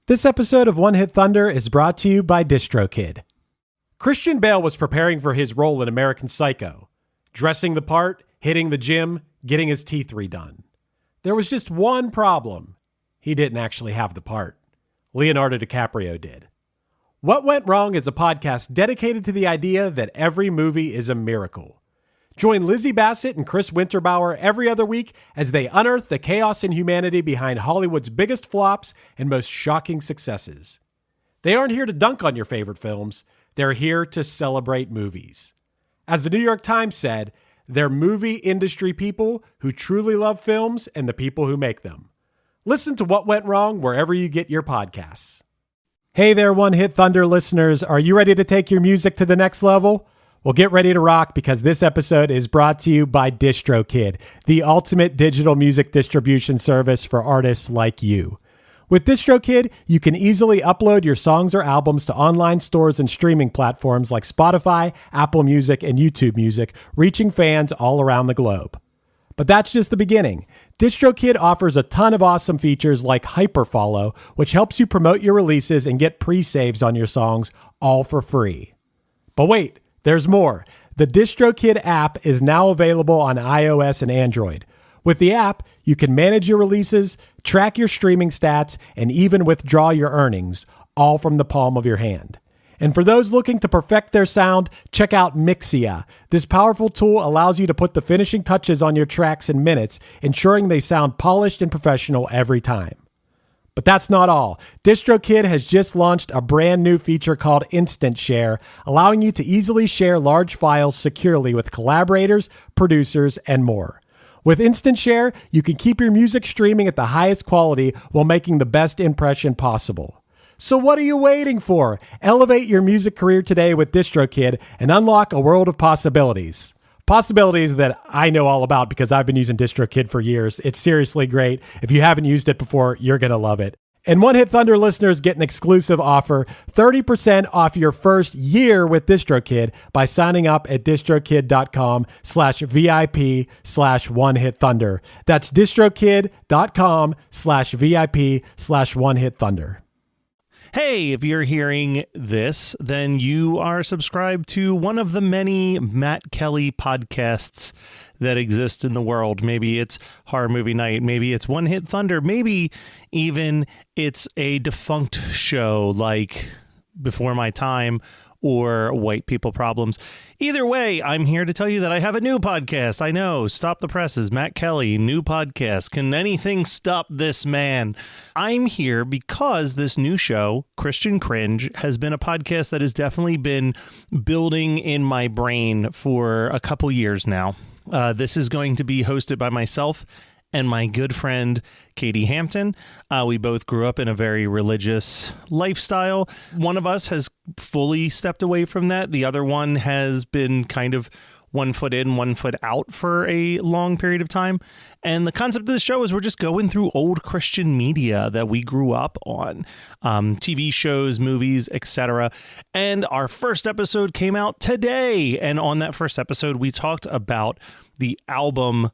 This episode of One Hit Thunder is brought to you by DistroKid. Christian Bale was preparing for his role in American Psycho, dressing the part, hitting the gym, getting his teeth redone. There was just one problem. He didn't actually have the part. Leonardo DiCaprio did. What Went Wrong is a podcast dedicated to the idea that every movie is a miracle. Join Lizzie Bassett and Chris Winterbauer every other week as they unearth the chaos and humanity behind Hollywood's biggest flops and most shocking successes. They aren't here to dunk on your favorite films. They're here to celebrate movies. As the New York Times said, they're movie industry people who truly love films and the people who make them. Listen to What Went Wrong wherever you get your podcasts. Hey there, One Hit Thunder listeners. Are you ready to take your music to the next level? Well, get ready to rock because this episode is brought to you by DistroKid, the ultimate digital music distribution service for artists like you. With DistroKid, you can easily upload your songs or albums to online stores and streaming platforms like Spotify, Apple Music, and YouTube Music, reaching fans all around the globe. But that's just the beginning. DistroKid offers a ton of awesome features like Hyperfollow, which helps you promote your releases and get pre-saves on your songs, all for free. But wait, there's more. The DistroKid app is now available on iOS and Android. With the app, you can manage your releases, track your streaming stats, and even withdraw your earnings, all from the palm of your hand. And for those looking to perfect their sound, check out Mixia. This powerful tool allows you to put the finishing touches on your tracks in minutes, ensuring they sound polished and professional every time. But that's not all. DistroKid has just launched a brand new feature called Instant Share, allowing you to easily share large files securely with collaborators, producers, and more. With Instant Share, you can keep your music streaming at the highest quality while making the best impression possible. So what are you waiting for? Elevate your music career today with DistroKid and unlock a world of possibilities. Possibilities that I know all about because I've been using DistroKid for years. It's seriously great. If you haven't used it before, you're going to love it. And One Hit Thunder listeners get an exclusive offer, 30% off your first year with DistroKid by signing up at distrokid.com/VIP/OneHitThunder. That's distrokid.com/VIP/OneHitThunder. Hey, if you're hearing this, then you are subscribed to one of the many Matt Kelly podcasts that exist in the world. Maybe it's Horror Movie Night, maybe it's One Hit Thunder, maybe even it's a defunct show like Before My Time or White People Problems. Either way, I'm here to tell you that I have a new podcast. I know, Stop the Presses, Matt Kelly, new podcast. Can anything stop this man? I'm here because this new show, Christian Cringe, has been a podcast that has definitely been building in my brain for a couple years now. This is going to be hosted by myself and my good friend, Katie Hampton. We both grew up in a very religious lifestyle. One of us has fully stepped away from that. The other one has been kind of 1 foot in, 1 foot out for a long period of time. And the concept of the show is we're just going through old Christian media that we grew up on, TV shows, movies, etc. And our first episode came out today. And on that first episode, we talked about the album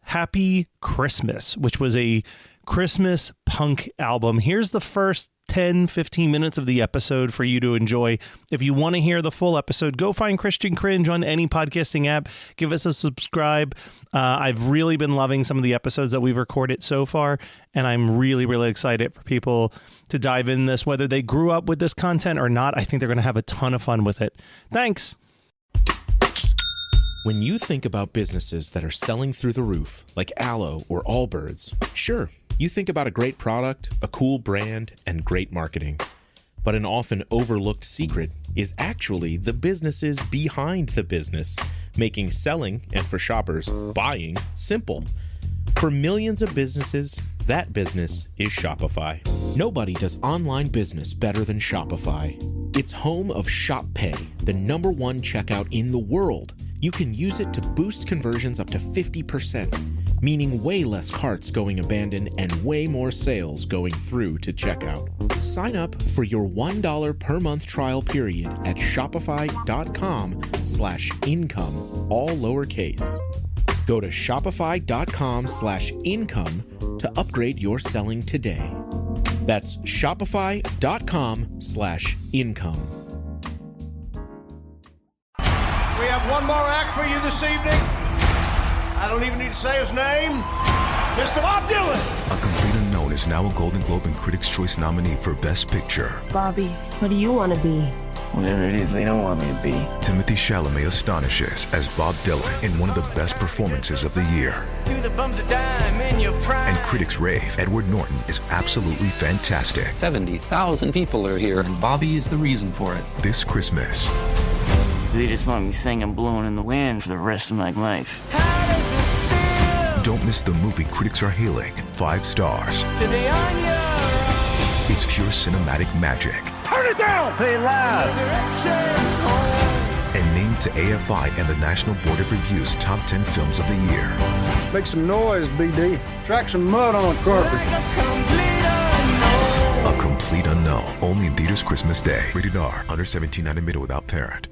Happy Christmas, which was a Christmas punk album. Here's the first 10-15 minutes of the episode for you to enjoy. If you want to hear the full episode, go find Christian Cringe on any podcasting app. Give us a subscribe. I've really been loving some of the episodes that we've recorded so far, and I'm really, really excited for people to dive in this, whether they grew up with this content or not. I think they're going to have a ton of fun with it. Thanks. When you think about businesses that are selling through the roof, like Aloe or Allbirds, sure, you think about a great product, a cool brand, and great marketing. But an often overlooked secret is actually the businesses behind the business, making selling, and for shoppers, buying, simple. For millions of businesses, that business is Shopify. Nobody does online business better than Shopify. It's home of Shop Pay, the #1 checkout in the world. You can use it to boost conversions up to 50%, meaning way less carts going abandoned and way more sales going through to checkout. Sign up for your $1 per month trial period at shopify.com/income, all lowercase. Go to shopify.com/income to upgrade your selling today. That's shopify.com/income. We have one more act for you this evening. I don't even need to say his name. Mr. Bob Dylan. A Complete Unknown is now a Golden Globe and Critics' Choice nominee for Best Picture. Bobby, what do you want to be? Whatever it is they don't want me to be. Timothée Chalamet astonishes as Bob Dylan in one of the best performances of the year. Through the bums of dime in your prime. And critics rave Edward Norton is absolutely fantastic. 70,000 people are here, and Bobby is the reason for it. This Christmas, They just want me singing Blowing in the Wind for the rest of my life. don't miss the movie critics are hailing 5 stars. Today on your It's pure cinematic magic. Turn it down. play loud. And named to AFI and the National Board of Review's top 10 films of the year. Make some noise, BD. Track some mud on the carpet. A Complete Unknown. Only in theaters Christmas Day. Rated R. Under 17, not admitted without parent.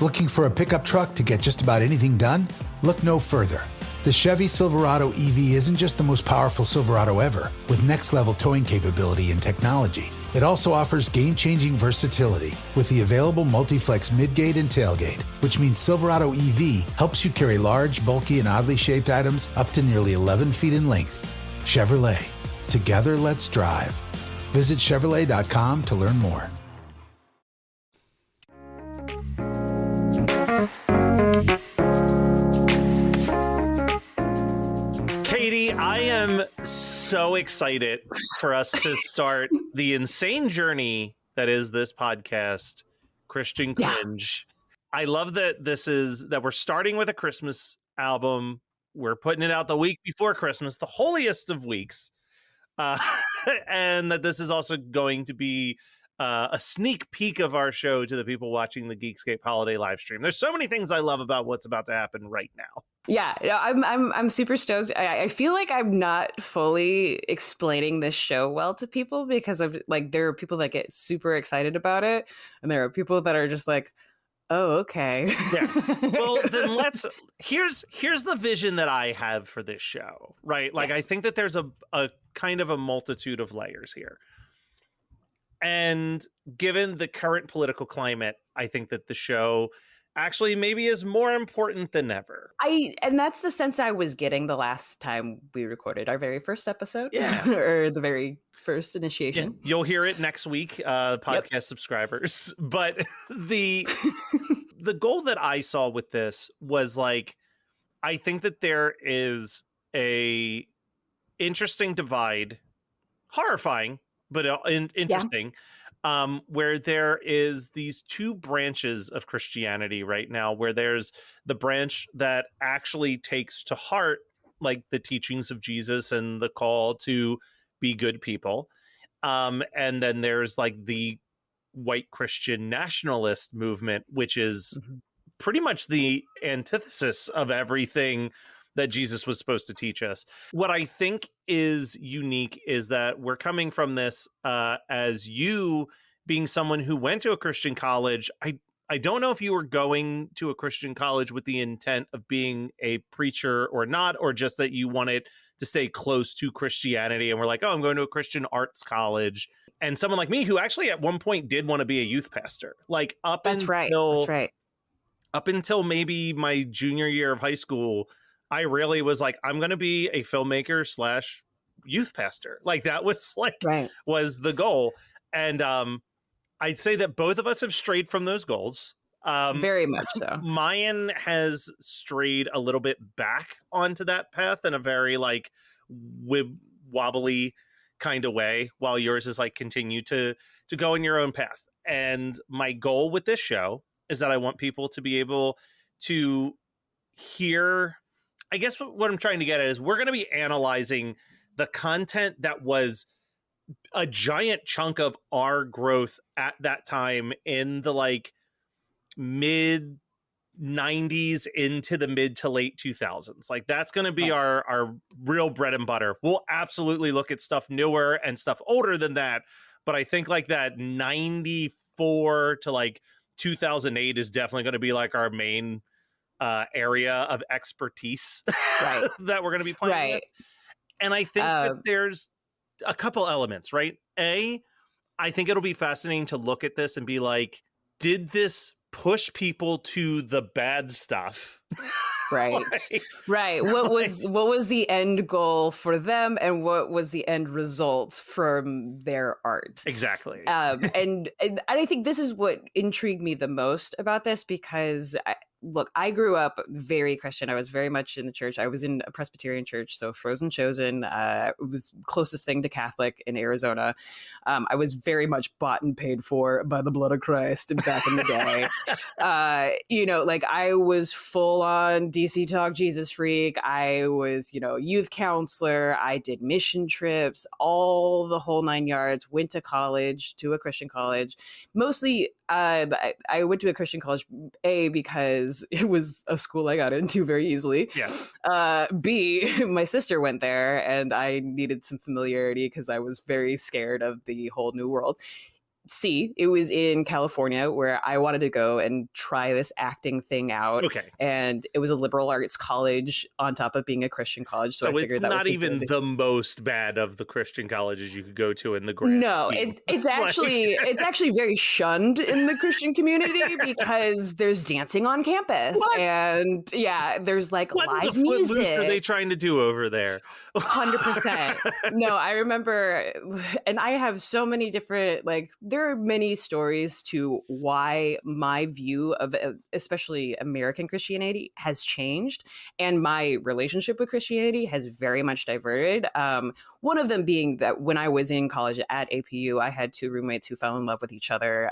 Looking for a pickup truck to get just about anything done? Look no further. The Chevy Silverado EV isn't just the most powerful Silverado ever, with next-level towing capability and technology. It also offers game-changing versatility with the available multi-flex midgate and tailgate, which means Silverado EV helps you carry large, bulky, and oddly shaped items up to nearly 11 feet in length. Chevrolet. Together, let's drive. Visit Chevrolet.com to learn more. Katie, I am so excited for us to start the insane journey that is this podcast, Christian Cringe. I love that that we're starting with a Christmas album. We're putting it out the week before Christmas, the holiest of weeks. And that this is also going to be a sneak peek of our show to the people watching the Geekscape holiday live stream. There's so many things I love about what's about to happen right now. Yeah, I'm super stoked. I feel like I'm not fully explaining this show well to people because of there are people that get super excited about it, and there are people that are just like, oh, okay. Yeah. Well, then here's the vision that I have for this show, right? Like, yes. I think that there's a kind of a multitude of layers here. And given the current political climate, I think that the show actually maybe is more important than ever. And that's the sense I was getting the last time we recorded our very first episode. Yeah. Or the very first initiation. Yeah. You'll hear it next week, podcast subscribers. But the goal that I saw with this was I think that there is a interesting divide, horrifying, but interesting, where there is these two branches of Christianity right now, where there's the branch that actually takes to heart the teachings of Jesus and the call to be good people. And then there's the white Christian nationalist movement, which is pretty much the antithesis of everything that Jesus was supposed to teach us. What I think is unique is that we're coming from this as you being someone who went to a Christian college. I don't know if you were going to a Christian college with the intent of being a preacher or not, or just that you wanted to stay close to Christianity and we're like, oh, I'm going to a Christian arts college. And someone like me who actually at one point did want to be a youth pastor, That's right. Up until maybe my junior year of high school, I really was I'm going to be a filmmaker / youth pastor. That was was the goal. And I'd say that both of us have strayed from those goals. Very much so. Mine has strayed a little bit back onto that path in a very wobbly kind of way, while yours is continue to go in your own path. And my goal with this show is that I want people to be able to hear. I guess what I'm trying to get at is we're going to be analyzing the content that was a giant chunk of our growth at that time in the mid 90s into the mid to late 2000s. That's going to be our real bread and butter. We'll absolutely look at stuff newer and stuff older than that. But I think that 94 to 2008 is definitely going to be our main area of expertise that we're going to be playing with. And I think that there's a couple elements, right? I think it'll be fascinating to look at this and be like, did this push people to the bad stuff? Right. Right. What was the end goal for them, and what was the end result from their art? Exactly. And I think this is what intrigued me the most about this, because look, I grew up very Christian. I was very much in the church. I was in a Presbyterian church, so Frozen Chosen. It was closest thing to Catholic in Arizona. I was very much bought and paid for by the blood of Christ back in the day. Like I was full on DC Talk Jesus freak. I was, youth counselor. I did mission trips, all the whole 9 yards. Went to college, to a Christian college. Mostly, I went to a Christian college, A, because it was a school I got into very easily. Yeah. B, my sister went there and I needed some familiarity because I was very scared of the whole new world. C, it was in California where I wanted to go and try this acting thing out. Okay. And it was a liberal arts college on top of being a Christian college. So I figured it's that not was even the most bad of the Christian colleges you could go to in the grand scheme. It's actually very shunned in the Christian community because there's dancing on campus. What? And yeah, there's like what live the music. What are they trying to do over there? 100%. No, I remember, and I have so many different, there are many stories to why my view of especially American Christianity has changed, and my relationship with Christianity has very much diverted. One of them being that when I was in college at APU, I had two roommates who fell in love with each other,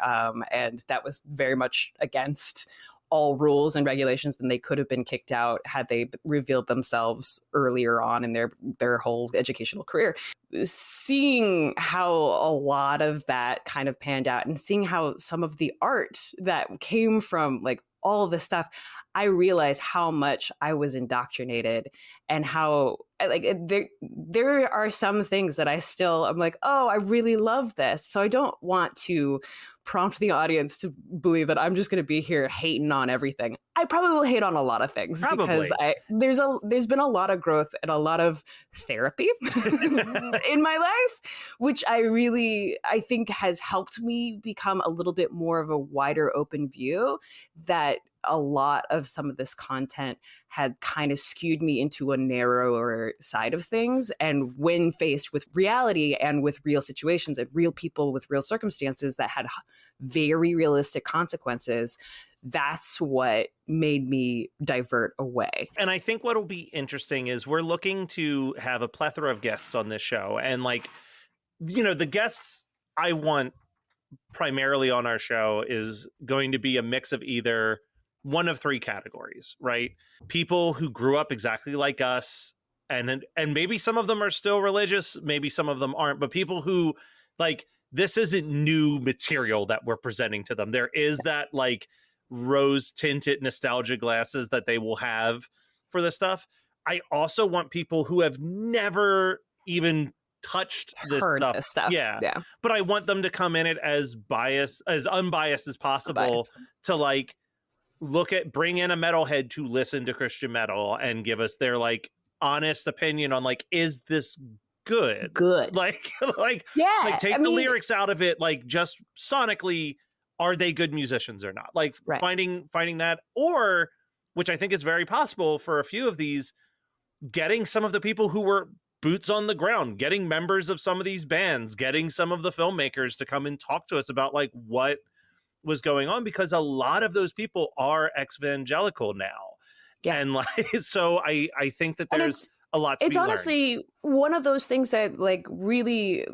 and that was very much against all rules and regulations, then they could have been kicked out had they revealed themselves earlier on in their whole educational career. Seeing how a lot of that kind of panned out and seeing how some of the art that came from all of this stuff, I realized how much I was indoctrinated and how there are some things that I'm like, oh, I really love this. So I don't want to prompt the audience to believe that I'm just going to be here hating on everything. I probably will hate on a lot of things because there's been a lot of growth and a lot of therapy in my life, which I think has helped me become a little bit more of a wider open view, that a lot of some of this content had kind of skewed me into a narrower side of things. And when faced with reality and with real situations and real people with real circumstances that had very realistic consequences, that's what made me divert away. And I think what'll be interesting is we're looking to have a plethora of guests on this show. And the guests I want primarily on our show is going to be a mix of either one of three categories, right? People who grew up exactly like us, and maybe some of them are still religious, maybe some of them aren't, but people who this isn't new material that we're presenting to them. There is that rose tinted nostalgia glasses that they will have for this stuff. I also want people who have never even touched this stuff. Yeah. But I want them to come in it as unbiased as possible to bring in a metalhead to listen to Christian metal and give us their honest opinion on is this good? Take the lyrics out of it, just sonically, are they good musicians or not? Finding that, or which I think is very possible for a few of these, getting some of the people who were boots on the ground, getting members of some of these bands, getting some of the filmmakers to come and talk to us about what was going on, because a lot of those people are ex-evangelical now. Yeah. And so I think that there's a lot to be learned. It's honestly one of those things that really,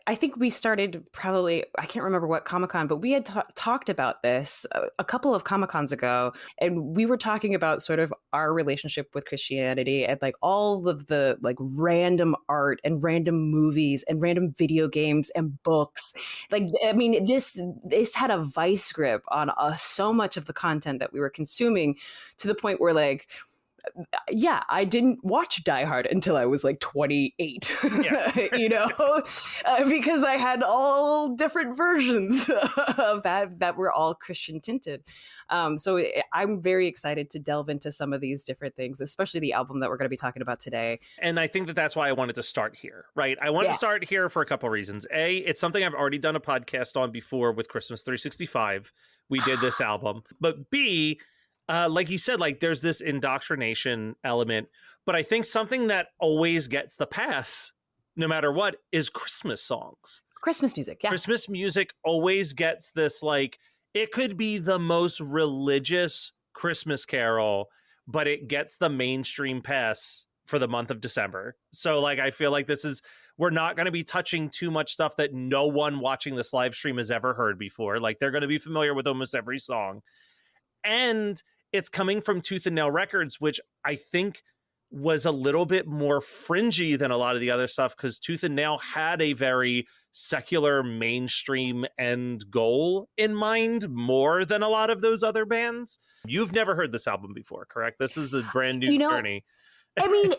I think we started probably, I can't remember what Comic-Con, but we had talked about this a couple of Comic-Cons ago. And we were talking about sort of our relationship with Christianity and all of the random art and random movies and random video games and books. This had a vice grip on so much of the content that we were consuming, to the point where yeah, I didn't watch Die Hard until I was like 28, because I had all different versions of that were all Christian tinted. So I'm very excited to delve into some of these different things, especially the album that we're going to be talking about today. And I think that's why I wanted to start here, right? I wanted to start here for a couple of reasons. A, it's something I've already done a podcast on before with Christmas 365. We did this album. But B, like you said, like there's this indoctrination element. But I think something that always gets the pass, no matter what, is Christmas songs. Christmas music, yeah. Christmas music always gets this, like, it could be the most religious Christmas carol, but it gets the mainstream pass for the month of December. So, like, I feel like we're not going to be touching too much stuff that no one watching this live stream has ever heard before. Like, they're going to be familiar with almost every song. And it's coming from Tooth and Nail Records, which I think was a little bit more fringy than a lot of the other stuff, because Tooth and Nail had a very secular mainstream end goal in mind more than a lot of those other bands. You've never heard this album before, correct? This is a brand new journey. I mean,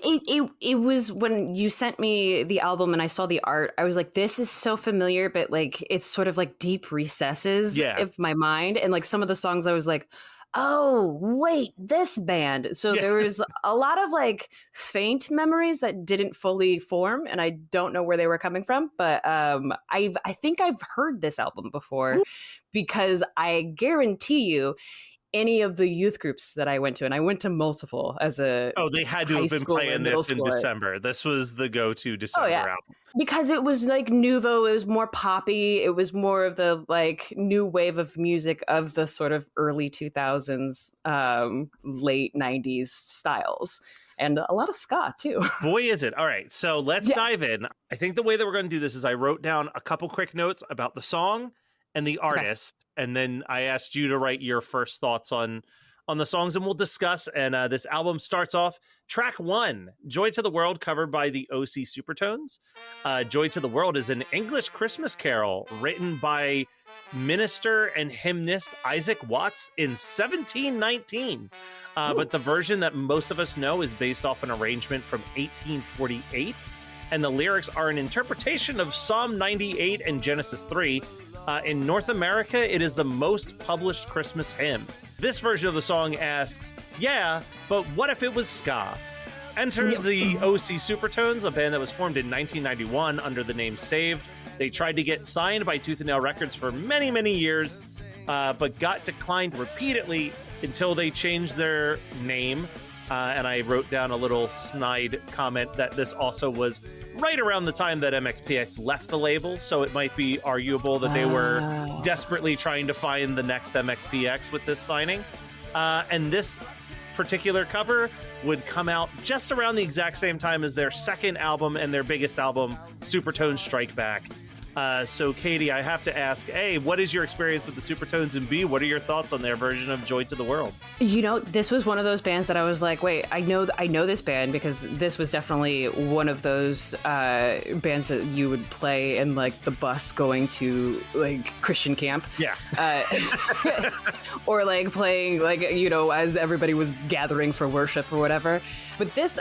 it was when you sent me the album and I saw the art, I was like, this is so familiar, but like it's sort of like deep recesses of my mind. And like some of the songs I was like, oh, wait, this band. So there was a lot of like faint memories that didn't fully form, and I don't know where they were coming from. But I think I've heard this album before, because I guarantee you, any of the youth groups that I went to, and I went to multiple as a they had to have been playing this in December. This was the go-to December album. Because it was like nouveau, it was more poppy, it was more of the like new wave of music of the sort of early 2000s, late 90s styles. And a lot of ska, too. Boy, is it. All right, so let's dive in. I think the way that we're going to do this is I wrote down a couple quick notes about the song and the artist, and then I asked you to write your first thoughts on the songs, and we'll discuss. And this album starts off, track 1, Joy to the World, covered by the OC Supertones. Joy to the World is an English Christmas carol written by minister and hymnist Isaac Watts in 1719. But the version that most of us know is based off an arrangement from 1848. And the lyrics are an interpretation of Psalm 98 and Genesis 3. In North America, it is the most published Christmas hymn. This version of the song asks, yeah, but what if it was ska? Enter the OC Supertones, a band that was formed in 1991 under the name Saved. They tried to get signed by Tooth and Nail Records for many, many years, but got declined repeatedly until they changed their name. And I wrote down a little snide comment that this also was right around the time that MXPX left the label, so it might be arguable that they were desperately trying to find the next MXPX with this signing. And this particular cover would come out just around the exact same time as their second album and their biggest album, Supertones Strike Back. So, Katie, I have to ask, A, what is your experience with the Supertones? And B, what are your thoughts on their version of Joy to the World? You know, this was one of those bands that I was like, wait, I know this band, because this was definitely one of those bands that you would play in like the bus going to like Christian camp. Yeah. Or like playing like, you know, as everybody was gathering for worship or whatever. But this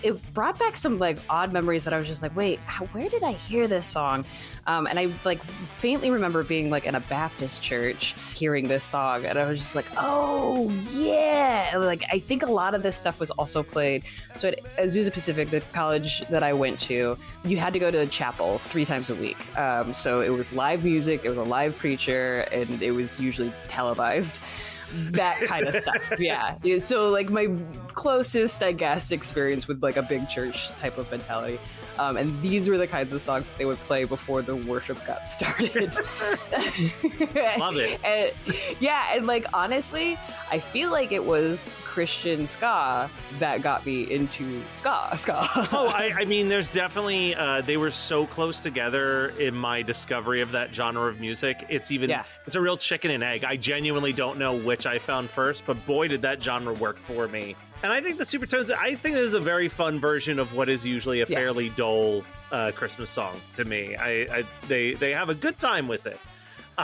it brought back some like odd memories that I was just like, wait, where did I hear this song? And I like faintly remember being like in a Baptist church hearing this song, and I was just like, oh yeah. And, like, I think a lot of this stuff was also played. So at Azusa Pacific, the college that I went to, you had to go to chapel 3 times a week. So it was live music, it was a live preacher, and it was usually televised. That kind of stuff. Yeah. So like my closest, I guess, experience with like a big church type of mentality. And these were the kinds of songs that they would play before the worship got started. Love it. And like honestly, I feel like it was Christian ska that got me into ska. Oh, I mean, there's definitely they were so close together in my discovery of that genre of music. It's a real chicken and egg. I genuinely don't know which I found first, but boy, did that genre work for me. And I think the Supertones, I think this is a very fun version of what is usually a fairly dull Christmas song to me. They have a good time with it.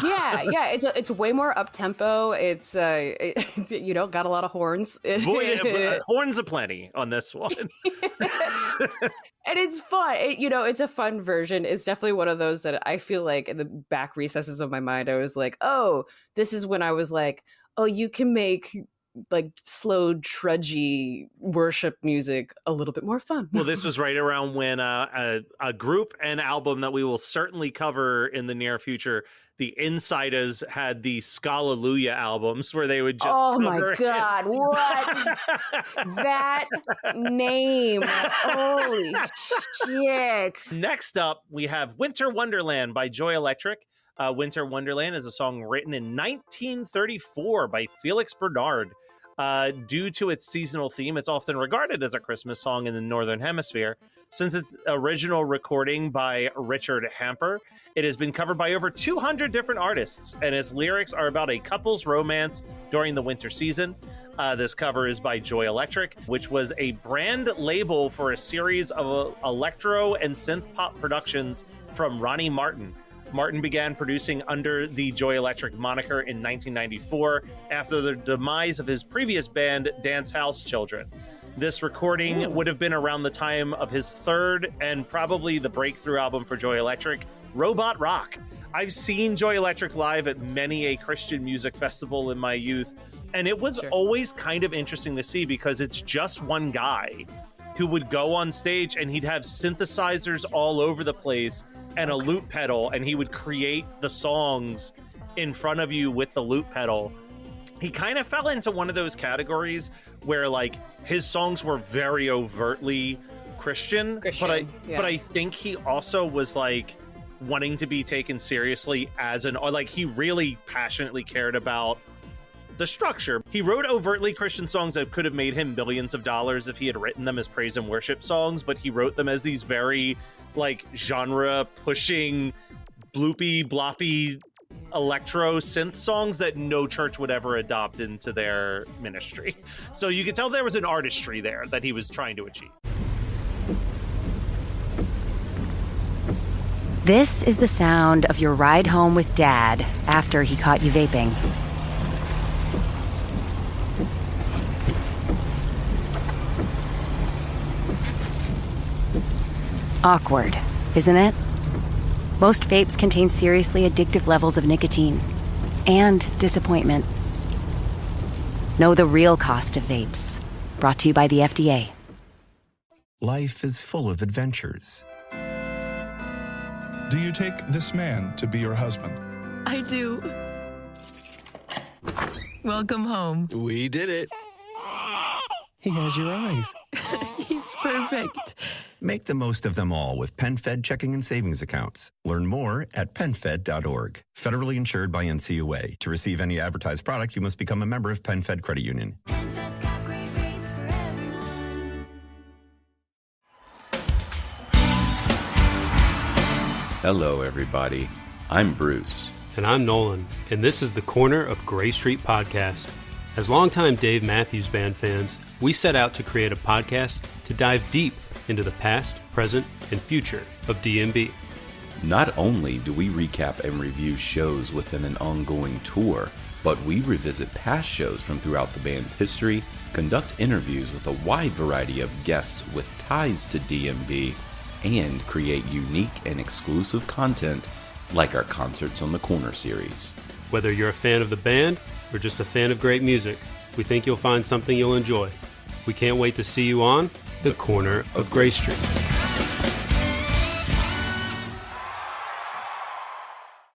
Yeah, it's way more up tempo. It's got a lot of horns. Horns aplenty on this one. And it's fun. It's a fun version. It's definitely one of those that I feel like in the back recesses of my mind, I was like, oh, this is when I was like, oh, you can make like slow, trudgy worship music a little bit more fun. Well, this was right around when a group and album that we will certainly cover in the near future, the Insiders, had the Scalleluja albums where they would just my God, what? That name. Holy shit. Next up, we have Winter Wonderland by Joy Electric. Winter Wonderland is a song written in 1934 by Felix Bernard. Due to its seasonal theme, it's often regarded as a Christmas song in the Northern Hemisphere. Since its original recording by Richard Hamper, it has been covered by over 200 different artists, and its lyrics are about a couple's romance during the winter season. This cover is by Joy Electric, which was a brand label for a series of electro and synth pop productions from Ronnie Martin. Martin began producing under the Joy Electric moniker in 1994 after the demise of his previous band, Dance House Children. This recording would have been around the time of his third and probably the breakthrough album for Joy Electric, Robot Rock. I've seen Joy Electric live at many a Christian music festival in my youth, and it was always kind of interesting to see because it's just one guy who would go on stage and he'd have synthesizers all over the place and a loop pedal, and he would create the songs in front of you with the loop pedal. He kind of fell into one of those categories where like his songs were very overtly Christian. But I think he also was like wanting to be taken seriously as he really passionately cared about the structure. He wrote overtly Christian songs that could have made him millions of dollars if he had written them as praise and worship songs, but he wrote them as these very like genre pushing bloopy bloppy electro synth songs that no church would ever adopt into their ministry. So you could tell there was an artistry there that he was trying to achieve. This is the sound of your ride home with Dad after he caught you vaping. Awkward, isn't it? Most vapes contain seriously addictive levels of nicotine and disappointment. Know the real cost of vapes. Brought to you by the FDA. Life is full of adventures. Do you take this man to be your husband? I do. Welcome home. We did it. He has your eyes. He's perfect. Make the most of them all with PenFed checking and savings accounts. Learn more at PenFed.org. Federally insured by NCUA. To receive any advertised product, you must become a member of PenFed Credit Union. PenFed's got great rates for everyone. Hello, everybody. I'm Bruce. And I'm Nolan. And this is the Corner of Gray Street podcast. As longtime Dave Matthews Band fans, we set out to create a podcast to dive deep into the past, present, and future of DMB. Not only do we recap and review shows within an ongoing tour, but we revisit past shows from throughout the band's history, conduct interviews with a wide variety of guests with ties to DMB, and create unique and exclusive content like our Concerts on the Corner series. Whether you're a fan of the band or just a fan of great music, we think you'll find something you'll enjoy. We can't wait to see you on The Corner of Gray Street.